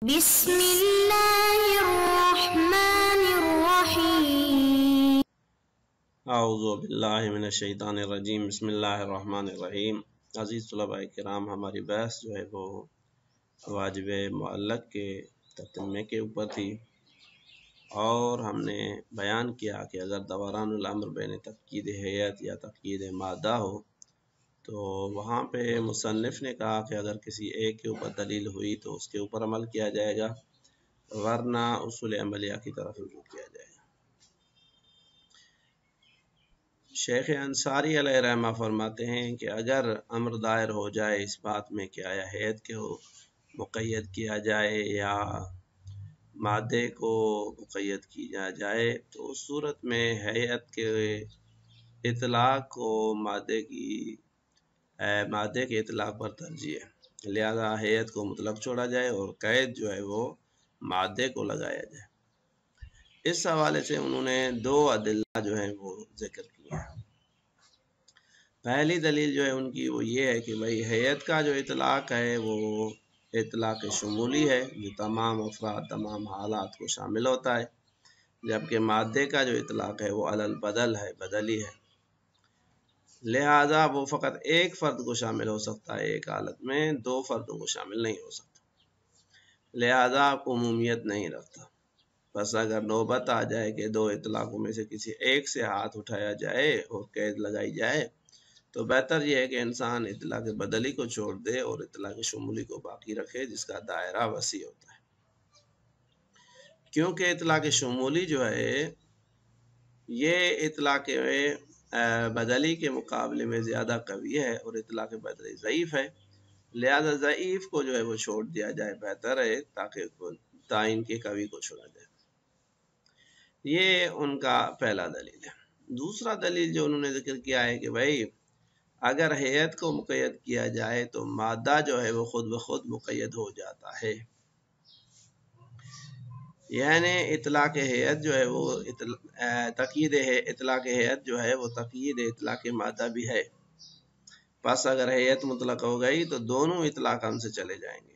بسم اللہ الرحمن الرحیم اعوذ باللہ من الشیطان الرجیم بسم اللہ الرحمن الرحیم۔ عزیز طلباء کرام، ہماری بحث جو ہے وہ واجب معلق کے تتمے کے اوپر تھی، اور ہم نے بیان کیا کہ اگر دوران الامر بین تقیید ہیئت یا تقیید مادہ ہو تو وہاں پہ مصنف نے کہا کہ اگر کسی ایک کے اوپر دلیل ہوئی تو اس کے اوپر عمل کیا جائے گا، ورنہ اصول عملیہ کی طرف رجوع کیا جائے گا۔ شیخ انصاری علیہ رحمہ فرماتے ہیں کہ اگر امر دائر ہو جائے اس بات میں کہ آیا ہیئت کو مقید کیا جائے یا مادے کو مقید کیا جائے تو اس صورت میں ہیئت کے اطلاق کو مادے کے اطلاق پر ترجیح ہے، لہذا ہیئت کو مطلق چھوڑا جائے اور قید جو ہے وہ مادے کو لگایا جائے۔ اس حوالے سے انہوں نے دو ادلہ جو ہیں وہ ذکر کیا۔ پہلی دلیل جو ہے ان کی وہ یہ ہے کہ بھئی ہیئت کا جو اطلاق ہے وہ اطلاق شمولی ہے، جو تمام افراد تمام حالات کو شامل ہوتا ہے، جبکہ مادے کا جو اطلاق ہے وہ علی البدل ہے، بدلی ہے، لہذا وہ فقط ایک فرد کو شامل ہو سکتا ہے ایک حالت میں، دو فردوں کو شامل نہیں ہو سکتا، لہذا عمومیت نہیں رکھتا۔ بس اگر نوبت آ جائے کہ دو اطلاقوں میں سے کسی ایک سے ہاتھ اٹھایا جائے اور قید لگائی جائے تو بہتر یہ ہے کہ انسان اطلاق بدلی کو چھوڑ دے اور اطلاق شمولی کو باقی رکھے، جس کا دائرہ وسیع ہوتا ہے، کیونکہ اطلاق شمولی جو ہے یہ اطلاق بدلی کے مقابلے میں زیادہ قوی ہے اور اطلاق بدلی ضعیف ہے، لہذا ضعیف کو جو ہے وہ چھوڑ دیا جائے بہتر ہے تاکہ تعین کے قوی کو چھوڑا جائے۔ یہ ان کا پہلا دلیل ہے۔ دوسرا دلیل جو انہوں نے ذکر کیا ہے کہ بھائی اگر ہیئت کو مقید کیا جائے تو مادہ جو ہے وہ خود بخود مقید ہو جاتا ہے، یعنی اطلاق ہیئت جو ہے وہ اطلاق ہیئت جو ہے وہ تقیید اطلاق مادہ بھی ہے، پس اگر ہیئت مطلق ہو گئی تو دونوں اطلاق ہم سے چلے جائیں گے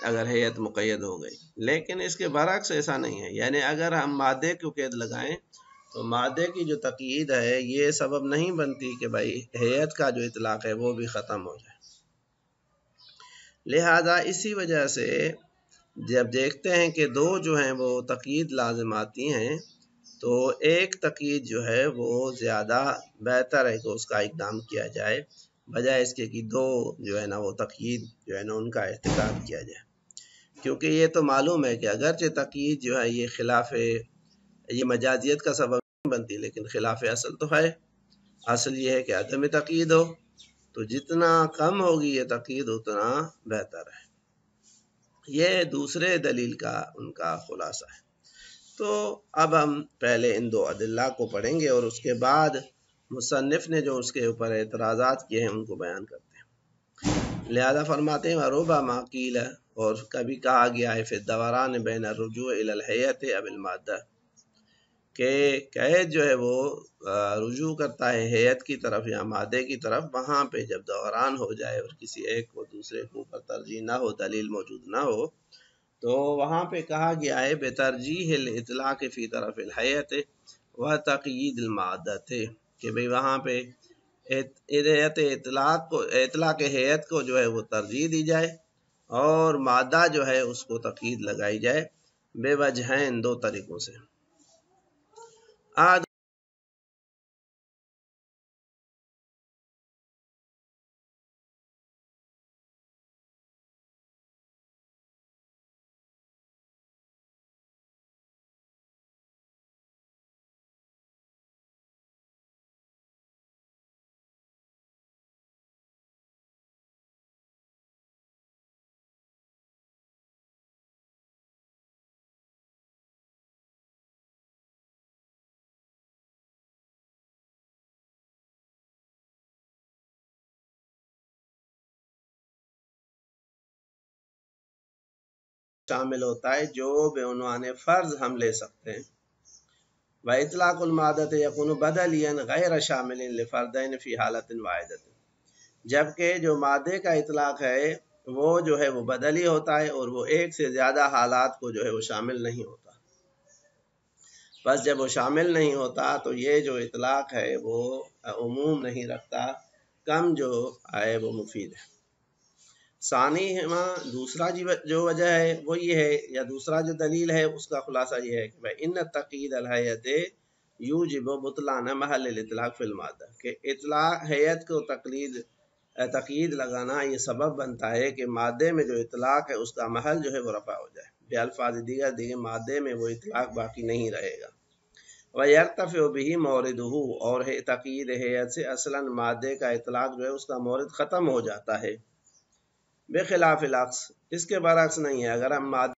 اگر ہیئت مقید ہو گئی، لیکن اس کے برعکس ایسا نہیں ہے، یعنی اگر ہم مادے کو قید لگائیں تو مادے کی جو تقیید ہے یہ سبب نہیں بنتی کہ بھائی ہیئت کا جو اطلاق ہے وہ بھی ختم ہو جائے، لہذا اسی وجہ سے جب دیکھتے ہیں کہ دو جو ہیں وہ تقیید لازم آتی ہیں تو ایک تقیید جو ہے وہ زیادہ بہتر ہے کہ اس کا اقدام کیا جائے، بجائے اس کے کہ دو جو ہے نا وہ تقیید جو ہے نا ان کا ارتکاب کیا جائے، کیونکہ یہ تو معلوم ہے کہ اگرچہ تقیید جو ہے یہ خلاف یہ مجازیت کا سبب نہیں بنتی، لیکن خلاف اصل تو ہے، اصل یہ ہے کہ عدم تقیید ہو، تو جتنا کم ہوگی یہ تقیید اتنا بہتر ہے۔ یہ دوسرے دلیل کا ان کا خلاصہ ہے۔ تو اب ہم پہلے ان دو ادلہ کو پڑھیں گے اور اس کے بعد مصنف نے جو اس کے اوپر اعتراضات کیے ہیں ان کو بیان کرتے ہیں۔ لہذا فرماتے ہیں ربما قیل، اور کبھی کہا گیا ہے فی الدوران بین الرجوع الی الہیئۃ اب المادہ، کہ قید جو ہے وہ رجوع کرتا ہے ہیئت کی طرف یا مادے کی طرف، وہاں پہ جب دوران ہو جائے اور کسی ایک کو دوسرے کے اوپر ترجیح نہ ہو، دلیل موجود نہ ہو، تو وہاں پہ کہا گیا ہے بترجیح الاطلاق فی طرف الہیئۃ و تقیید المادۃ، کہ بھئی وہاں پہ اطلاق ہیئت کو جو ہے وہ ترجیح دی جائے اور مادہ جو ہے اس کو تقیید لگائی جائے، بے وجہین، دو طریقوں سے۔ شامل ہوتا ہے جو بعنوان فرض ہم لے سکتے ہیں، وَإِطْلَاقُ الْمَادَةِ يَكُونُ بَدَلِيًا غَيْرَ شَامِلٍ لِفَرْدَيْنِ فِي حَالَةٍ وَاحِدَةٍ، جبکہ جو مادے کا اطلاق ہے وہ جو ہے وہ بدلی ہوتا ہے اور وہ ایک سے زیادہ حالات کو جو ہے وہ شامل نہیں ہوتا. بس جب وہ شامل نہیں ہوتا تو یہ جو اطلاق ہے وہ عموم نہیں رکھتا، کم جو ہے وہ مفید ہے. ثانی دوسرا جو وجہ ہے وہ یہ ہے، یا دوسرا جو دلیل ہے اس کا خلاصہ یہ ہے کہ بھائی ان تقید الحیت یوجب بطلان محل الاطلاق فی المادہ، کہ اطلاق حیت کو تقید لگانا یہ سبب بنتا ہے کہ مادے میں جو اطلاق ہے اس کا محل جو ہے وہ رفع ہو جائے. بے الفاظ دیگر مادے میں وہ اطلاق باقی نہیں رہے گا. وَيَرْتَفِعُ بِهِ مَوْرِدُهُ، اور تقید حیت سے اصلاً مادے کا اطلاق جو ہے اس کا مورد ختم ہو جاتا ہے. بخلاف العکس، اس کے برعکس نہیں ہے. اگر ہم مادے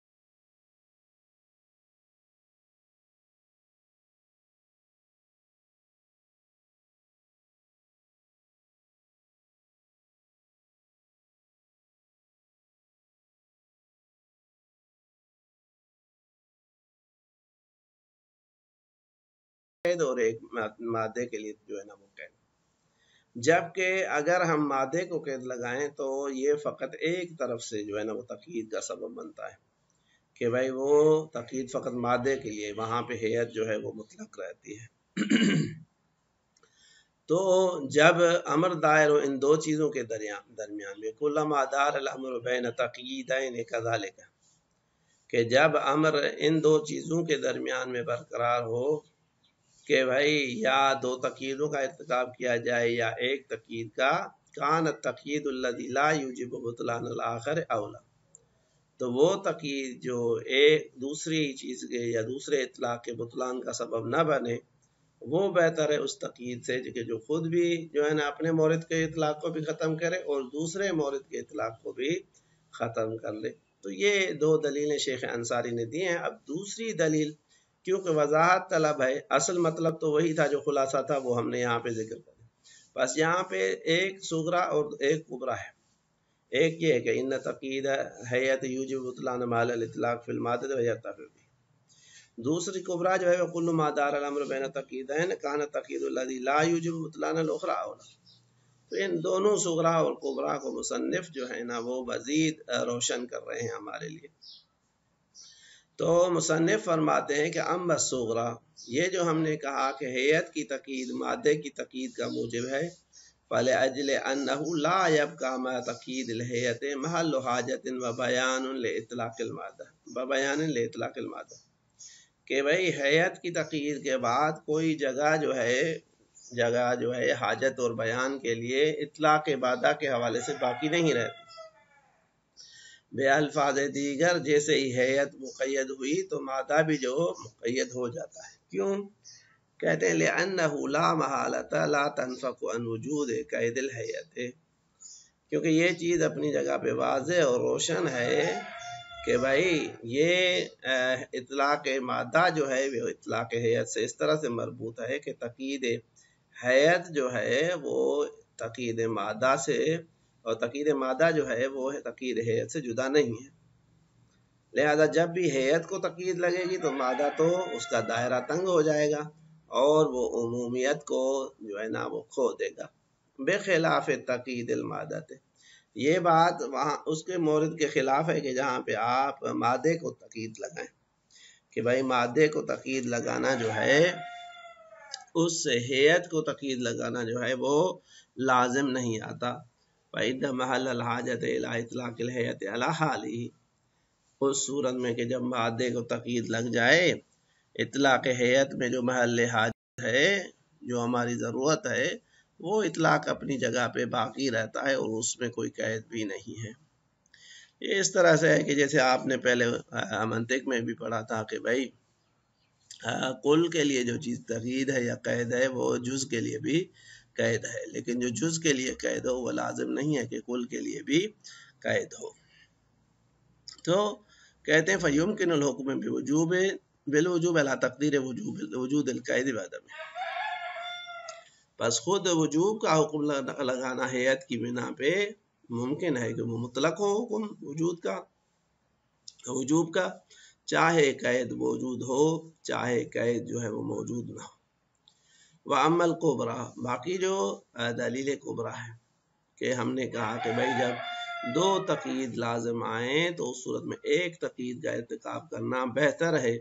اور ایک مادے کے لیے جو ہے نا وہ قید، جبکہ اگر ہم مادے کو قید لگائیں تو یہ فقط ایک طرف سے جو ہے نا وہ تقید کا سبب بنتا ہے کہ بھائی وہ تقید فقط مادے کے لیے، وہاں پہ حیت جو ہے وہ مطلق رہتی ہے. تو جب امر دائر ان دو چیزوں کے درمیان میں کلما دار الامر بین تقییدین کذالک، کہ جب امر ان دو چیزوں کے درمیان میں برقرار ہو کہ بھائی یا دو تقییدوں کا ارتکاب کیا جائے یا ایک تقیید کا، کان التقیید الذی لا یوجب بطلان الاخر اولا، تو وہ تقیید جو ایک دوسری چیز کے یا دوسرے اطلاق کے بطلان کا سبب نہ بنے، وہ بہتر ہے اس تقیید سے کہ جو خود بھی جو ہے نا اپنے مورد کے اطلاق کو بھی ختم کرے اور دوسرے مورد کے اطلاق کو بھی ختم کر لے. تو یہ دو دلیلیں شیخ انصاری نے دی ہیں. اب دوسری دلیل کیونکہ وضاحت طلب ہے، اصل مطلب تو وہی تھا جو خلاصہ تھا وہ ہم نے یہاں پہ ذکر کر دیا. بس یہاں پہ ایک صغرا اور ایک کبرا ہے. ایک یہ ہے کہ ان تقید حیت یوجب بطلان محل الاطلاق فی المادہ ویرتفع بہ. دوسری کبرا جو ہے وہ کل ما دار الامر بین تقییدین کان تقید الذی لا یوجب بطلان الاخری اولا. تو ان دونوں صغرا اور کبرا کو مصنف جو ہے نا وہ مزید روشن کر رہے ہیں ہمارے لیے. تو مصنف فرماتے ہیں کہ اما الصغرا، یہ جو ہم نے کہا کہ حیت کی تقید مادے کی تقید کا موجب ہے، فلأجل انہ لا یبقى ما تقید الحیت محل حاجت وبیان لاطلاق المادہ، کہ بھئی حیت کی تقید کے بعد کوئی جگہ جو ہے حاجت اور بیان کے لیے اطلاق مادہ کے حوالے سے باقی نہیں رہتی. بے الفاظ دیگر جیسے ہی حیت مقید ہوئی تو مادہ بھی جو مقید ہو جاتا ہے. کیوں؟ کہتے ہیں لأنہ لا محالۃ لا تنفک عن وجود قید الحیت، کیونکہ یہ چیز اپنی جگہ پہ واضح اور روشن ہے کہ بھائی یہ اطلاق مادہ جو ہے وہ اطلاق حیت سے اس طرح سے مربوط ہے کہ تقید حیت جو ہے وہ تقید مادہ سے، اور تقید مادہ جو ہے وہ تقید حیت سے جدا نہیں ہے. لہذا جب بھی حیت کو تقید لگے گی تو مادہ تو اس کا دائرہ تنگ ہو جائے گا اور وہ عمومیت کو جو ہے نا وہ کھو دے گا. بخلاف تقید المادہ، یہ بات وہاں اس کے مورد کے خلاف ہے کہ جہاں پہ آپ مادے کو تقید لگائیں، کہ بھائی مادے کو تقید لگانا جو ہے اس سے حیت کو تقید لگانا جو ہے وہ لازم نہیں آتا. فإن محل الحاجت الی اطلاق الحیت علی حالی، اس صورت میں کہ جب مادے کو تقید لگ جائے، اطلاق حیت میں جو محل حاجت ہے، جو ہماری ضرورت ہے، وہ اطلاق اپنی جگہ پہ باقی رہتا ہے اور اس میں کوئی قید بھی نہیں ہے. یہ اس طرح سے ہے کہ جیسے آپ نے پہلے منطق میں بھی پڑھا تھا کہ بھائی کل کے لیے جو چیز تقید ہے یا قید ہے وہ جز کے لیے بھی قید ہے، لیکن جو جز کے لیے قید ہو وہ لازم نہیں ہے کہ کل کے لیے بھی قید ہو. تو کہتے ہیں فیمکن الحکم بالوجوب علی تقدیر وجود القید بعدم، بس خود وجوب کا حکم لگانا حیت کی بنا پہ ممکن ہے کہ وہ مطلق ہو حکم وجوب کا، چاہے قید موجود ہو چاہے قید جو ہے وہ موجود نہ ہو. وَأَمَّا الْكُبْرَى، باقی جو دلیل کبرا ہے کہ ہم نے کہا کہ بھائی جب دو تقید لازم آئیں تو اس صورت میں ایک تقید کا ارتکاب کرنا بہتر ہے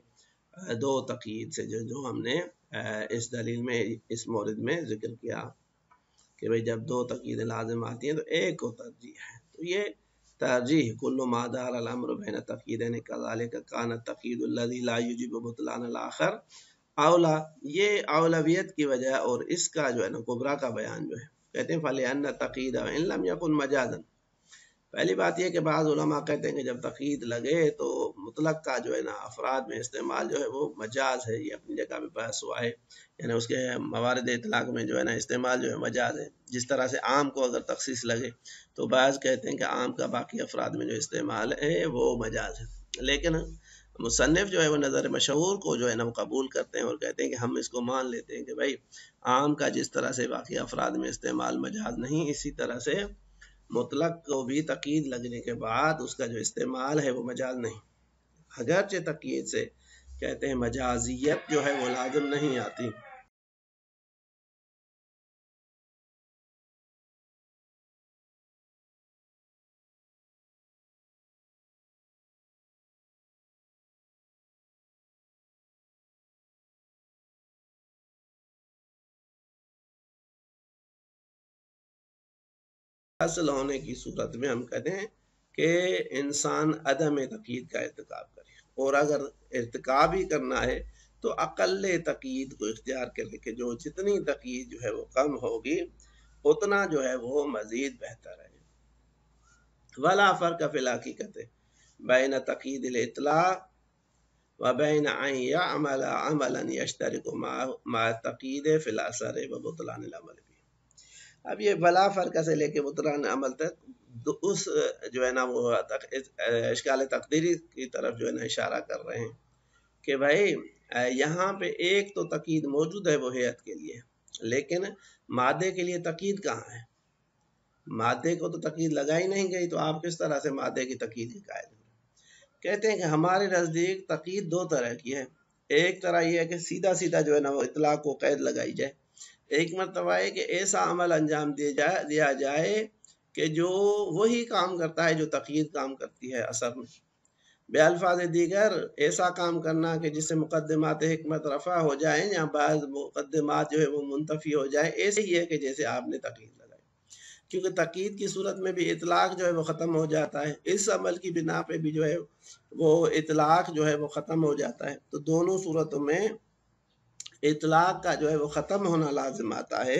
دو تقید سے، جو ہم نے اس دلیل میں اس مورد میں ذکر کیا کہ بھئی جب دو تقید لازم آتی ہیں تو ایک کو ترجیح ہے۔ تو یہ ترجیح کل ما دار الامر بین تقیدین کذالک کان التقید الذی لا یجب بطلان الاخر اولا، یہ اولویت کی وجہ اور اس کا جو ہے نا کبرا کا بیان جو ہے، کہتے ہیں فلأن التقید وان لم یکن مجازا۔ پہلی بات یہ کہ بعض علماء کہتے ہیں کہ جب تقید لگے تو مطلق کا جو ہے نا افراد میں استعمال جو ہے وہ مجاز ہے، یہ اپنی جگہ پہ بحث ہوا ہے، یعنی اس کے موارد اطلاق میں جو ہے نا استعمال جو ہے مجاز ہے، جس طرح سے عام کو اگر تخصیص لگے تو بعض کہتے ہیں کہ عام کا باقی افراد میں جو استعمال ہے وہ مجاز ہے، لیکن مصنف جو ہے وہ نظر مشہور کو جو ہے نا وہ قبول کرتے ہیں اور کہتے ہیں کہ ہم اس کو مان لیتے ہیں کہ بھائی عام کا جس طرح سے باقی افراد میں استعمال مجاز نہیں، اسی طرح سے مطلق کو بھی تقید لگنے کے بعد اس کا جو استعمال ہے وہ مجاز نہیں، اگرچہ تقید سے کہتے ہیں مجازیت جو ہے وہ لازم نہیں آتی۔ اصل ہونے کی صورت میں ہم کہتے ہیں کہ انسان عدم تقید کا ارتکاب کرے، اور اگر ارتکاب ہی کرنا ہے تو اقل تقید کو اختیار کرے کہ جو جتنی تقید جو ہے وہ کم ہوگی اتنا جو ہے وہ مزید بہتر ہے۔ ولا فرق فی الحقیقت بین تقید الاطلاق و بین ان یعمل عملا یشترک مع التقید فی الاثر و بطلان العمل بھی۔ اب یہ بلا فرق سے لے کے بطلان عمل تک اس جو ہے نا وہ اشکال تقدیری کی طرف جو ہے نا اشارہ کر رہے ہیں کہ بھائی یہاں پہ ایک تو تقید موجود ہے وہ ہیئت کے لیے، لیکن مادے کے لیے تقید کہاں ہے؟ مادے کو تو تقید لگائی نہیں گئی، تو آپ کس طرح سے مادے کی تقید کی قائل ہیں؟ کہتے ہیں کہ ہمارے نزدیک تقید دو طرح کی ہے، ایک طرح یہ ہے کہ سیدھا سیدھا جو ہے نا وہ اطلاق کو قید لگائی جائے، ایک مرتبہ ہے کہ ایسا عمل انجام دیا جائے کہ جو وہی کام کرتا ہے جو تقید کام کرتی ہے اثر میں، بے الفاظ دیگر ایسا کام کرنا کہ جس سے مقدمات حکمت رفع ہو جائیں یا بعض مقدمات جو ہے وہ منتفی ہو جائیں، ایسے ہی ہے کہ جیسے آپ نے تقید لگائی، کیونکہ تقید کی صورت میں بھی اطلاق جو ہے وہ ختم ہو جاتا ہے، اس عمل کی بنا پہ بھی جو ہے وہ اطلاق جو ہے وہ ختم ہو جاتا ہے، تو دونوں صورتوں میں اطلاق کا جو ہے وہ ختم ہونا لازم آتا ہے،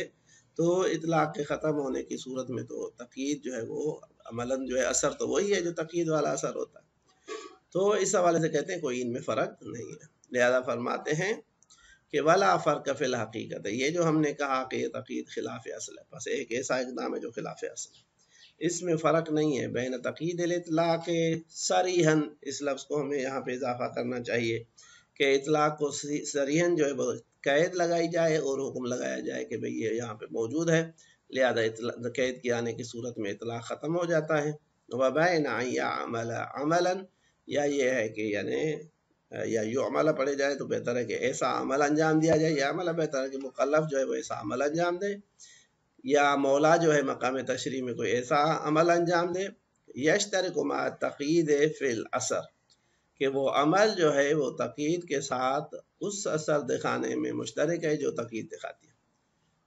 تو اطلاق کے ختم ہونے کی صورت میں تو تقید جو ہے وہ عملاً جو ہے اثر تو وہی ہے جو تقید والا اثر ہوتا ہے، تو اس حوالے سے کہتے ہیں کوئی ان میں فرق نہیں ہے، لہذا فرماتے ہیں کہ ولا فرق فی الحقیقت، یہ جو ہم نے کہا کہ یہ تقید خلاف اصل ہے، بس ایک ایسا اقدام ہے جو خلاف اصل ہے، اس میں فرق نہیں ہے بین تقید الاطلاق صریحاً، اس لفظ کو ہمیں یہاں پہ اضافہ کرنا چاہیے کہ اطلاق کو صریحاً جو ہے قید لگائی جائے اور حکم لگایا جائے کہ بھئی یہ یہاں پہ موجود ہے، لہذا قید کے آنے کی صورت میں اطلاق ختم ہو جاتا ہے، وبین ان یعمل عملا، یا یہ ہے کہ یعنی یا یو عملہ پڑھے جائے تو بہتر ہے کہ ایسا عمل انجام دیا جائے، یا عملہ بہتر ہے کہ مکلف جو ہے وہ ایسا عمل انجام دے، یا مولا جو ہے مقام تشریح میں کوئی ایسا عمل انجام دے، یشترک مع تقید فی الاثر، کہ وہ عمل جو ہے وہ تقید کے ساتھ اس اثر دکھانے میں مشترک ہے جو تقید دکھاتی ہے،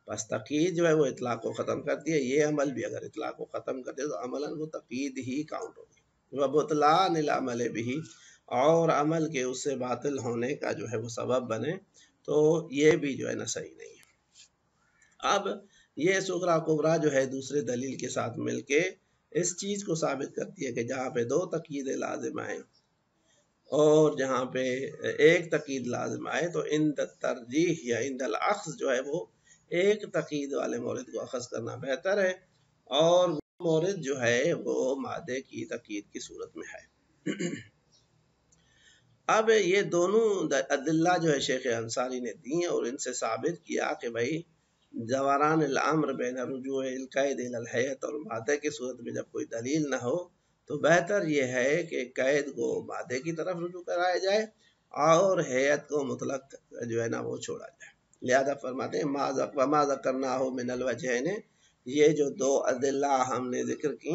بس تقید جو ہے وہ اطلاق کو ختم کرتی ہے، یہ عمل بھی اگر اطلاق کو ختم کرتے تو عملاً وہ تقید ہی کاؤنٹ ہوگی، وبطلان العمل بھی، اور عمل کے اس سے باطل ہونے کا جو ہے وہ سبب بنے، تو یہ بھی جو ہے نا صحیح نہیں ہے۔ اب یہ صغرا کبرا جو ہے دوسرے دلیل کے ساتھ مل کے اس چیز کو ثابت کرتی ہے کہ جہاں پہ دو تقید لازم آئیں اور جہاں پہ ایک تقید لازم آئے تو عند ترجیح یا عند الاخذ جو ہے وہ ایک تقید والے مورد کو اخذ کرنا بہتر ہے، اور وہ مورد جو ہے وہ مادے کی تقید کی صورت میں ہے۔ اب یہ دونوں ادلہ جو ہے شیخ انصاری نے دی اور ان سے ثابت کیا کہ بھائی دوران الامر بین رجوع القید الی الہیئت، اور مادے کی صورت میں جب کوئی دلیل نہ ہو تو بہتر یہ ہے کہ قید کو مادے کی طرف رجوع کرایا جائے اور ہیئت کو مطلق جو ہے نا وہ چھوڑا جائے، لہذا فرماتے ہیں وما ذکرناہ من الوجہین، یہ جو دو ادلہ ہم نے ذکر کی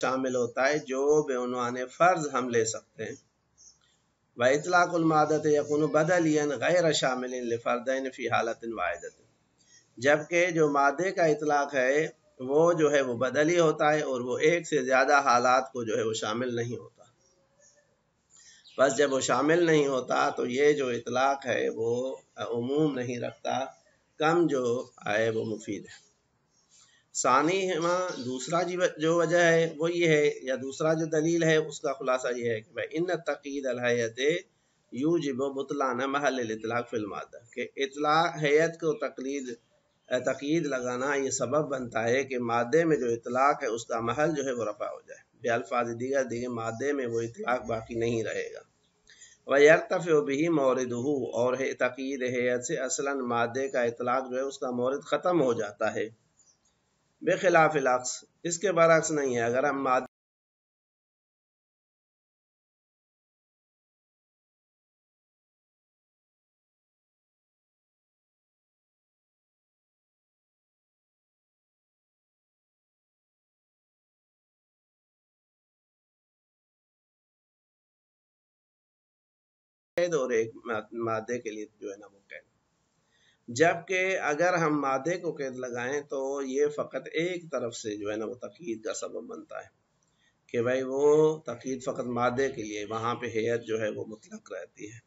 شامل ہوتا ہے جو بعنوان فرض ہم لے سکتے ہیں. وَإِطْلَاقُ الْمَادَّةِ يَكُونُ بَدَلِيًا غَيْرَ شَامِلٍ لِفَرْدَيْنِ فِي حَالَةٍ وَاحِدَةٍ. جبکہ جو مادے کا اطلاق ہے وہ جو ہے وہ بدلی ہوتا ہے اور وہ ایک سے زیادہ حالات کو جو ہے وہ شامل نہیں ہوتا. بس جب وہ شامل نہیں ہوتا تو یہ جو اطلاق ہے وہ عموم نہیں رکھتا، کم جو ہے وہ مفید ہے. ثانی دوسرا جو وجہ ہے وہ یہ ہے، یا دوسرا جو دلیل ہے اس کا خلاصہ یہ ہے کہ ان تقید الہیت یوجب بطلان محل الاطلاق فی المادہ، کہ اطلاق ہیئت کو تقید لگانا یہ سبب بنتا ہے کہ مادے میں جو اطلاق ہے اس کا محل جو ہے وہ رفع ہو جائے. بے الفاظ دیگر مادے میں وہ اطلاق باقی نہیں رہے گا. وَيَرْتَفِعُ بِهِ مَوْرِدُهُ، اور تقید ہیئت سے اصلاً مادے کا اطلاق جو ہے اس کا مورد ختم ہو جاتا ہے. بخلاف العکس، اس کے برعکس نہیں ہے. اگر ہم مادے اور ایک مادے کے لیے جو ہے نا وہ قید، جبکہ اگر ہم مادے کو قید لگائیں تو یہ فقط ایک طرف سے جو ہے نا وہ تقید کا سبب بنتا ہے کہ بھائی وہ تقید فقط مادے کے لیے، وہاں پہ ہیئت جو ہے وہ مطلق رہتی ہے.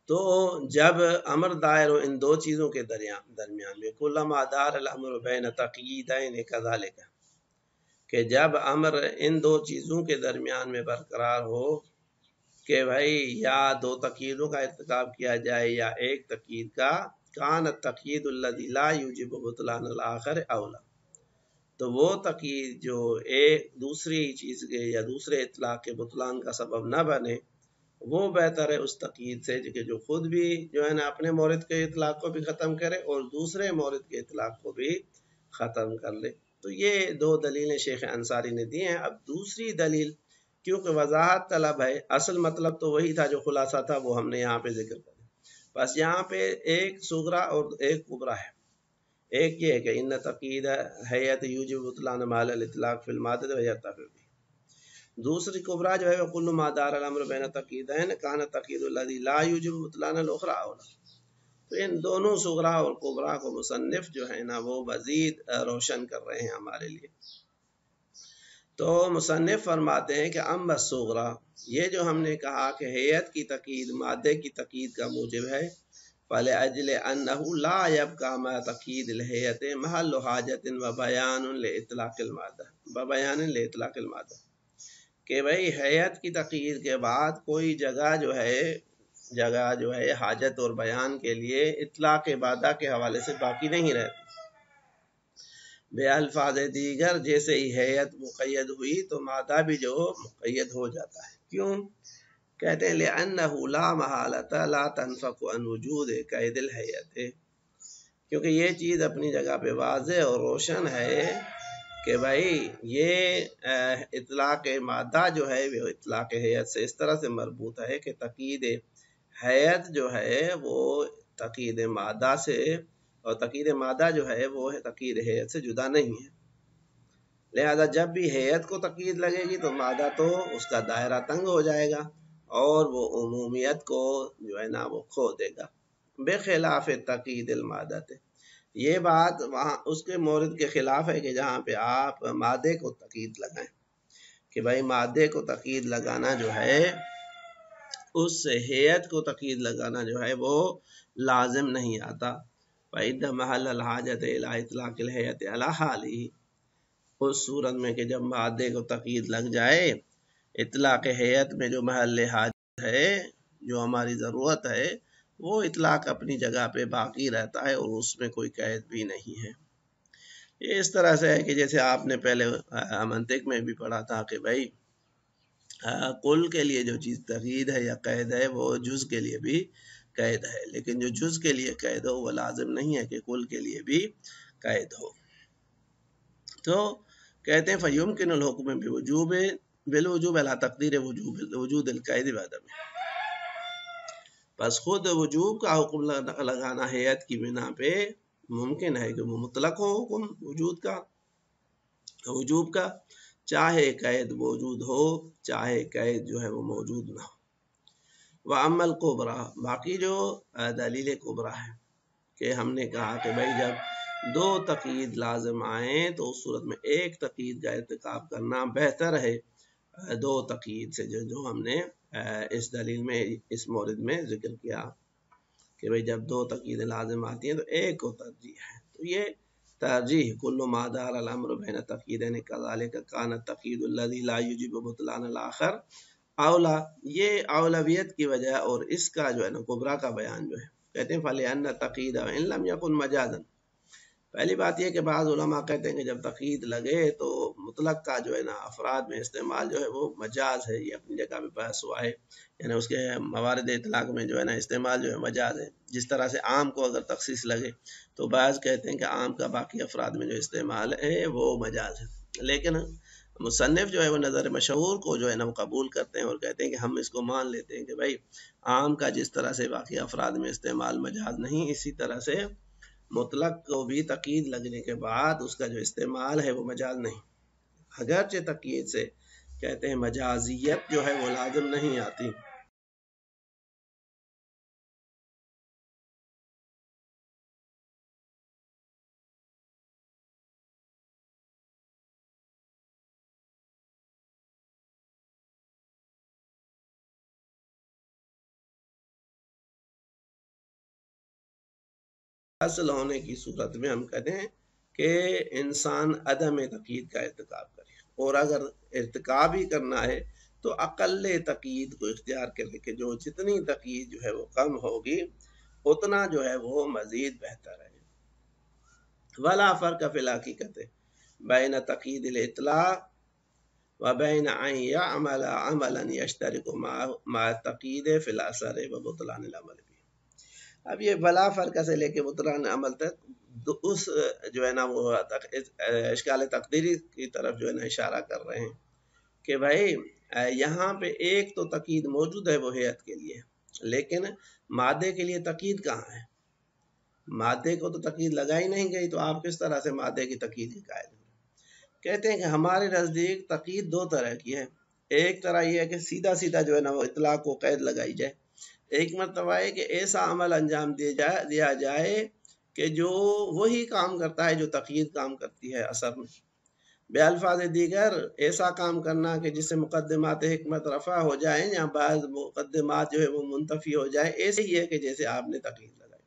تو جب امر دائر ہو ان دو چیزوں کے درمیان میں، کلما دار الامر بین تقییدین کذالک، کہ جب امر ان دو چیزوں کے درمیان میں برقرار ہو کہ بھائی یا دو تقییدوں کا ارتکاب کیا جائے یا ایک تقیید کا، کان التقیید الذی لا یوجب بطلان الاخر اولا، تو وہ تقیید جو ایک دوسری چیز کے یا دوسرے اطلاق کے بطلان کا سبب نہ بنے، وہ بہتر ہے اس تقیید سے کہ جو خود بھی جو ہے نا اپنے مورد کے اطلاق کو بھی ختم کرے اور دوسرے مورد کے اطلاق کو بھی ختم کر لے. تو یہ دو دلیلیں شیخ انصاری نے دی ہیں. اب دوسری دلیل کیونکہ وضاحت طلب ہے، اصل مطلب تو وہی تھا جو خلاصہ تھا وہ ہم نے یہاں پہ ذکر کر دیا. بس یہاں پہ ایک صغرا اور ایک کبرا ہے. ایک یہ ہے کہ ان تقید ہیئت یوجب بطلان محل الاطلاق فی المادہ ویرتفع بہ. دوسری کبرا جو ہے کل ما دار الامر بین تقییدین کان تقید الذی لا یوجب بطلان الاخری اولا. تو ان دونوں صغرا اور کبرا کو مصنف جو ہے نا وہ مزید روشن کر رہے ہیں ہمارے لیے. تو مصنف فرماتے ہیں کہ اما الصغرا، یہ جو ہم نے کہا کہ ہیئت کی تقید مادے کی تقید کا موجب ہے، فلأجل انہ لا یبقى ما تقید الہیت محل حاجت وبیان لاطلاق المادہ، کہ بھئی ہیئت کی تقید کے بعد کوئی جگہ جو ہے حاجت اور بیان کے لیے اطلاق مادہ کے حوالے سے باقی نہیں رہتی. بے الفاظ دیگر جیسے ہی ہیئت مقید ہوئی تو مادہ بھی جو مقید ہو جاتا ہے. کیوں؟ کہتے ہیں لأنہ لا محالۃ لا تنفک عن وجود قید الہیت، کیونکہ یہ چیز اپنی جگہ پہ واضح اور روشن ہے کہ بھائی یہ اطلاق مادہ جو ہے وہ اطلاق ہیئت سے اس طرح سے مربوط ہے کہ تقید ہیئت جو ہے وہ تقید مادہ سے، اور تقید مادہ جو ہے وہ تقید ہیئت سے جدا نہیں ہے. لہذا جب بھی ہیئت کو تقید لگے گی تو مادہ تو اس کا دائرہ تنگ ہو جائے گا اور وہ عمومیت کو جو ہے نا وہ کھو دے گا. بخلاف تقید المادہ، یہ بات وہاں اس کے مورد کے خلاف ہے کہ جہاں پہ آپ مادے کو تقید لگائیں، کہ بھائی مادے کو تقید لگانا جو ہے اس سے ہیئت کو تقید لگانا جو ہے وہ لازم نہیں آتا. فَإِنَّ مَحَلَّ الْحَاجَةِ إِلَىٰ إِطْلَاقِ الْهَيْئَةِ عَلَىٰ حَالِهِ، اس صورت میں کہ جب مادے کو تقید لگ جائے، اطلاق ہیئت میں جو محل حاجت ہے، جو ہماری ضرورت ہے، وہ اطلاق اپنی جگہ پہ باقی رہتا ہے اور اس میں کوئی قید بھی نہیں ہے. یہ اس طرح سے ہے کہ جیسے آپ نے پہلے منطق میں بھی پڑھا تھا کہ بھائی کل کے لیے جو چیز تقید ہے یا قید ہے وہ جز کے لیے بھی قید ہے، لیکن جو جز کے لیے قید ہو وہ لازم نہیں ہے کہ کل کے لیے بھی قید ہو. تو کہتے ہیں فَيُمْكِنُ الْحُكْمُ بِالْوُجُوبِ عَلَىٰ تَقْدِيرِ وجود القید بعدم، پس خود وجوب کا حکم لگانا ہیئت کی بنا پہ ممکن ہے کہ وہ مطلق ہو حکم وجود کا، وجوب کا، چاہے قید موجود ہو چاہے قید جو ہے وہ موجود نہ ہو۔ وَأَمَّا الْكُبْرَى، باقی جو دلیل کبریٰ ہے کہ ہم نے کہا کہ بھائی جب دو تقید لازم آئیں تو اس صورت میں ایک تقید کا ارتکاب کرنا بہتر ہے دو تقید سے، جو ہم نے اس دلیل میں اس مورد میں ذکر کیا کہ بھائی جب دو تقیدیں لازم آتی ہیں تو ایک کو ترجیح ہے۔ تو یہ ترجیح کل ما دار الامر بین تقیدین کذالک کان التقید الذی لا یجب بطلان الاخر اولا، یہ اولویت کی وجہ اور اس کا جو ہے نا کبریٰ کا بیان جو ہے کہتے ہیں فَلِأَنَّ التَّقْیِیدَ وَإِن لَمْ يَكُنْ مَجَازًا، پہلی بات یہ کہ بعض علماء کہتے ہیں کہ جب تقید لگے تو مطلق کا جو ہے نا افراد میں استعمال جو ہے وہ مجاز ہے، یہ اپنی جگہ پہ بحث ہوا ہے، یعنی اس کے موارد اطلاق میں جو ہے نا استعمال جو ہے مجاز ہے، جس طرح سے عام کو اگر تخصیص لگے تو بعض کہتے ہیں کہ عام کا باقی افراد میں جو استعمال ہے وہ مجاز ہے، لیکن مصنف جو ہے وہ نظر مشہور کو جو ہے نا وہ قبول کرتے ہیں اور کہتے ہیں کہ ہم اس کو مان لیتے ہیں کہ بھائی عام کا جس طرح سے باقی افراد میں استعمال مجاز نہیں، اسی طرح سے مطلق کو بھی تقید لگنے کے بعد اس کا جو استعمال ہے وہ مجاز نہیں، اگرچہ تقید سے کہتے ہیں مجازیت جو ہے وہ لازم نہیں آتی۔ اصل ہونے کی صورت میں ہم کہتے ہیں کہ انسان عدم تقید کا ارتکاب کرے، اور اگر ارتکاب ہی کرنا ہے تو اقل تقید کو اختیار کرے کہ جو جتنی تقید جو ہے وہ کم ہوگی اتنا جو ہے وہ مزید بہتر ہے۔ ولا فرق فی الحقیقت بین تقید الاطلاق وبین ان یعمل عملا یشترک مع تقید فی الاثر وبطلان العمل بھی۔ اب یہ بلا فرق سے لے کے بطلان عمل تک اس جو ہے نا وہ اشکال تقدیری کی طرف جو ہے نا اشارہ کر رہے ہیں کہ بھائی یہاں پہ ایک تو تقید موجود ہے وہ ہیئت کے لیے، لیکن مادے کے لیے تقید کہاں ہے؟ مادے کو تو تقید لگائی نہیں گئی، تو آپ کس طرح سے مادے کی تقید کی قائل ہیں؟ کہتے ہیں کہ ہمارے نزدیک تقید دو طرح کی ہے، ایک طرح یہ ہے کہ سیدھا سیدھا جو ہے نا وہ اطلاق کو قید لگائی جائے، ایک مرتبہ ہے کہ ایسا عمل انجام دیا جائے کہ جو وہی کام کرتا ہے جو تقید کام کرتی ہے اثر میں، بے الفاظ دیگر ایسا کام کرنا کہ جس سے مقدمات حکمت رفع ہو جائیں یا بعض مقدمات جو ہے وہ منتفی ہو جائیں، ایسے ہی ہے کہ جیسے آپ نے تقید لگائی،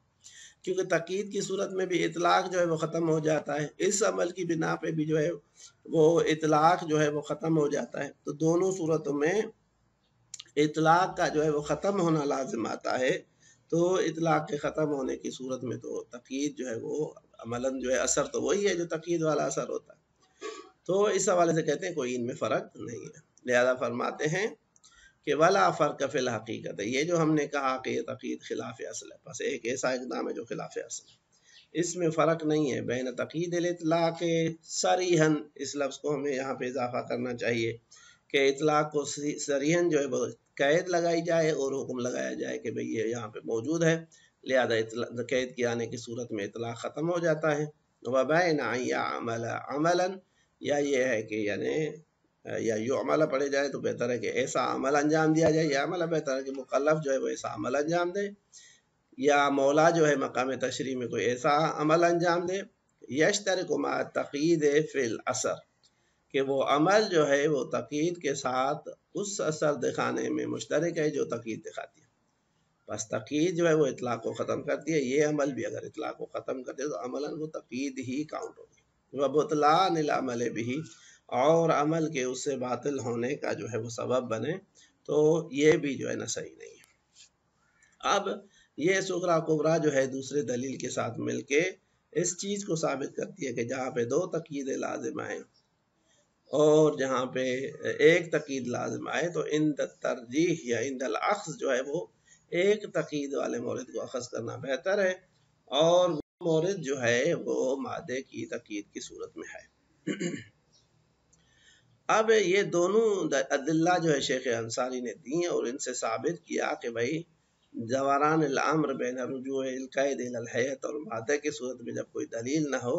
کیونکہ تقید کی صورت میں بھی اطلاق جو ہے وہ ختم ہو جاتا ہے، اس عمل کی بنا پہ بھی جو ہے وہ اطلاق جو ہے وہ ختم ہو جاتا ہے، تو دونوں صورتوں میں اطلاق کا جو ہے وہ ختم ہونا لازم آتا ہے، تو اطلاق کے ختم ہونے کی صورت میں تو تقید جو ہے وہ عملاً جو ہے اثر تو وہی ہے جو تقید والا اثر ہوتا ہے، تو اس حوالے سے کہتے ہیں کوئی ان میں فرق نہیں ہے، لہذا فرماتے ہیں کہ ولا فرق فی الحقیقت، یہ جو ہم نے کہا کہ یہ تقید خلاف اصل ہے، بس ایک ایسا اقدام ہے جو خلاف اصل ہے، اس میں فرق نہیں ہے بین تقید الاطلاق صریحاً، اس لفظ کو ہمیں یہاں پہ اضافہ کرنا چاہیے کہ اطلاق کو صریحاً جو ہے قید لگائی جائے اور حکم لگایا جائے کہ بھئی یہ یہاں پہ موجود ہے، لہذا قید کے آنے کی صورت میں اطلاق ختم ہو جاتا ہے، وبین ان یعمل عملا، یا یہ ہے کہ یعنی یا یعمل پڑھے جائے تو بہتر ہے کہ ایسا عمل انجام دیا جائے، یا عمل بہتر ہے کہ مکلف جو ہے وہ ایسا عمل انجام دے، یا مولا جو ہے مقام تشریح میں کوئی ایسا عمل انجام دے، یشترک مع تقید فی الاثر، کہ وہ عمل جو ہے وہ تقید کے ساتھ اس اثر دکھانے میں مشترک ہے جو تقید دکھاتی ہے، بس تقید جو ہے وہ اطلاق کو ختم کرتی ہے، یہ عمل بھی اگر اطلاق کو ختم کرتے تو عملاً وہ تقید ہی کاؤنٹ ہوگی، وبطلان العمل بھی، اور عمل کے اس سے باطل ہونے کا جو ہے وہ سبب بنے، تو یہ بھی جو ہے نا صحیح نہیں ہے۔ اب یہ سغرا کبریٰ جو ہے دوسرے دلیل کے ساتھ مل کے اس چیز کو ثابت کرتی ہے کہ جہاں پہ دو تقید لازم آئیں اور جہاں پہ ایک تقید لازم آئے تو عند ترجیح یا عند الاخذ جو ہے وہ ایک تقید والے مورد کو اخذ کرنا بہتر ہے، اور وہ مورد جو ہے وہ مادے کی تقید کی صورت میں ہے۔ اب یہ دونوں ادلہ جو ہے شیخ انصاری نے دی اور ان سے ثابت کیا کہ بھائی دوران الامر بین رجوع القید الی الہیئت اور مادے کی صورت میں جب کوئی دلیل نہ ہو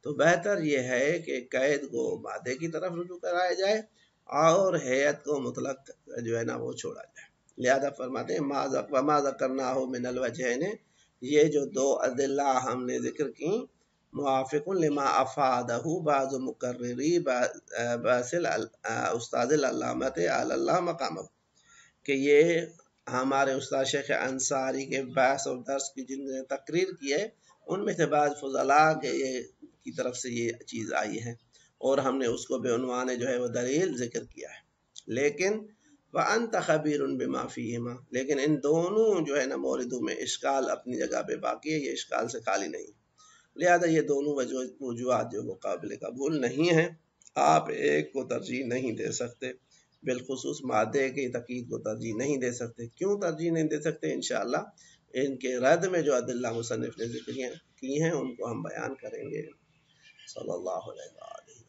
تو بہتر یہ ہے کہ قید کو مادے کی طرف رجوع کرایا جائے اور ہیئت کو مطلق جو ہے نا وہ چھوڑا جائے۔ لہذا فرماتے ہیں وما ذکرناہ من الوجہین، یہ جو دو ادلہ ہم نے ذکر کی، موافق لما افادہ بعض مقرری باسل استاد العلامت علی اللہ مقامہ، کہ یہ ہمارے استاد شیخ انصاری کے بحث اور درس کی جن نے تقریر کی ہے، ان میں سے بعض فضلاء کی طرف سے یہ چیز آئی ہے اور ہم نے اس کو بے عنوان جو ہے وہ دلیل ذکر کیا ہے۔ لیکن وَأَنْتَ خَبِيرٌ بِمَا فِيهِمَا، لیکن ان دونوں جو ہے نا موردوں میں اشکال اپنی جگہ پہ باقی ہے، یہ اشکال سے خالی نہیں، لہذا یہ دونوں وجوہات جو وہ قابل قبول نہیں ہیں، آپ ایک کو ترجیح نہیں دے سکتے، بالخصوص مادے کی تقیید کو ترجیح نہیں دے سکتے۔ کیوں ترجیح نہیں دے سکتے؟ انشاءاللہ ان کے رد میں جو ادلہ مصنف نے ذکر کی ہیں ان کو ہم بیان کریں گے۔ صلی اللہ علیہ وسلم۔